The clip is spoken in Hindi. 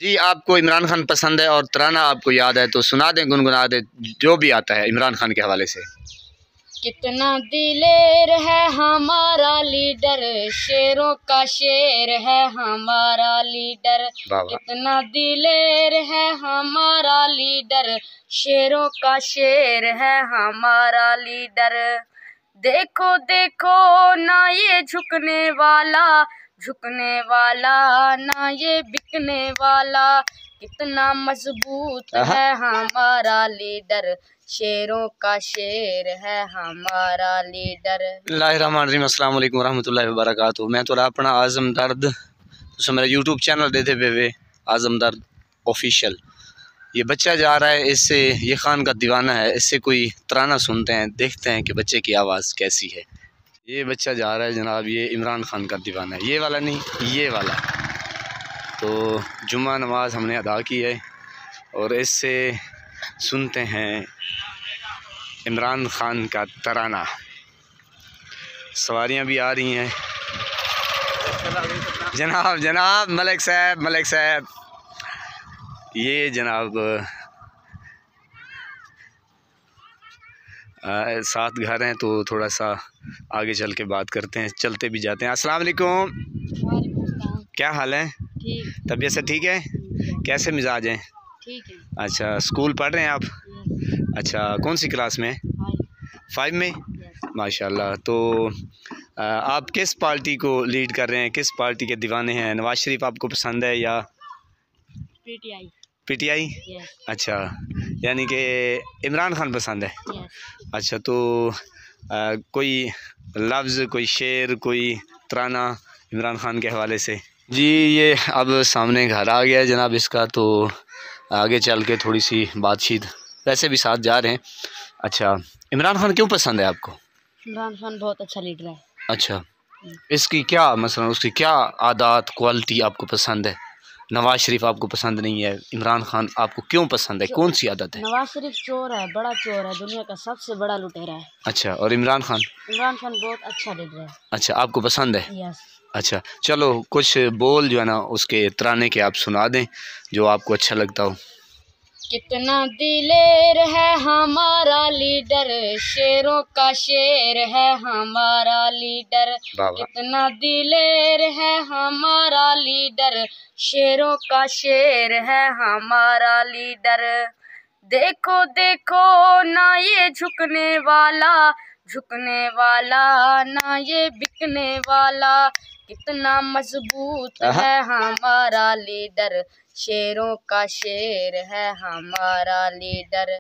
जी, आपको इमरान खान पसंद है और तराना आपको याद है तो सुना दें, गुनगुना दें जो भी आता है इमरान खान के हवाले से। कितना दिलेर है हमारा लीडर, शेरों का शेर है हमारा लीडर। कितना दिलेर है हमारा लीडर, शेरों का शेर है हमारा लीडर। देखो देखो ना ये झुकने वाला ना ये बिकने वाला, कितना मजबूत है हमारा लीडर, शेरों का शेर है हमारा लीडर। अस्सलाम वालेकुम रहमतुल्लाहि व बरकातहू। मैं तो अपना आज़म दर्द तो मेरा यूट्यूब चैनल देते पे आज़म दर्द ऑफिशियल। ये बच्चा जा रहा है, इससे ये खान का दीवाना है, इससे कोई तराना सुनते हैं, देखते हैं कि बच्चे की आवाज़ कैसी है। ये बच्चा जा रहा है जनाब, ये इमरान खान का दीवाना है, ये वाला नहीं, ये वाला। तो जुम्मा नमाज हमने अदा की है और इससे सुनते हैं इमरान खान का तराना। सवारियां भी आ रही हैं। जनाब जनाब मलिक साहब ये जनाब साथ घर हैं तो थोड़ा सा आगे चल के बात करते हैं, चलते भी जाते हैं। अस्सलाम वालेकुम, क्या हाल है? ठीक। तबीयत से ठीक है? कैसे मिजाज हैं? ठीक है। अच्छा, स्कूल पढ़ रहे हैं आप? अच्छा, कौन सी क्लास में? 5 में। माशाल्लाह। तो आप किस पार्टी को लीड कर रहे हैं, किस पार्टी के दीवाने हैं? नवाज शरीफ आपको पसंद है या पीटीआई? पीटीआई। अच्छा, यानी कि इमरान खान पसंद है। अच्छा, तो कोई लफ्ज़, कोई शेर, कोई तराना इमरान खान के हवाले से? जी, ये अब सामने घर आ गया है जनाब इसका, तो आगे चल के थोड़ी सी बातचीत, वैसे भी साथ जा रहे हैं। अच्छा, इमरान खान क्यों पसंद है आपको? इमरान खान बहुत अच्छा लीडर है। अच्छा, इसकी क्या मसलन, उसकी क्या आदत क्वालिटी आपको पसंद है? नवाज शरीफ आपको पसंद नहीं है, इमरान खान आपको क्यों पसंद है, कौन सी आदत है? नवाज शरीफ चोर है, बड़ा चोर है, दुनिया का सबसे बड़ा लुटेरा है। अच्छा, और इमरान खान? इमरान खान बहुत अच्छा लीडर है। अच्छा, आपको पसंद है? यस। अच्छा, चलो कुछ बोल जो है ना उसके तराने के आप सुना दें जो आपको अच्छा लगता हो। कितना दिलेर है हमारा लीडर, शेरों का शेर है हमारा लीडर। कितना दिलेर है हमारा लीडर, शेरों का शेर है हमारा लीडर। देखो देखो ना ये झुकने वाला ना ये बिकने वाला, कितना मजबूत है हमारा लीडर, शेरों का शेर है हमारा लीडर।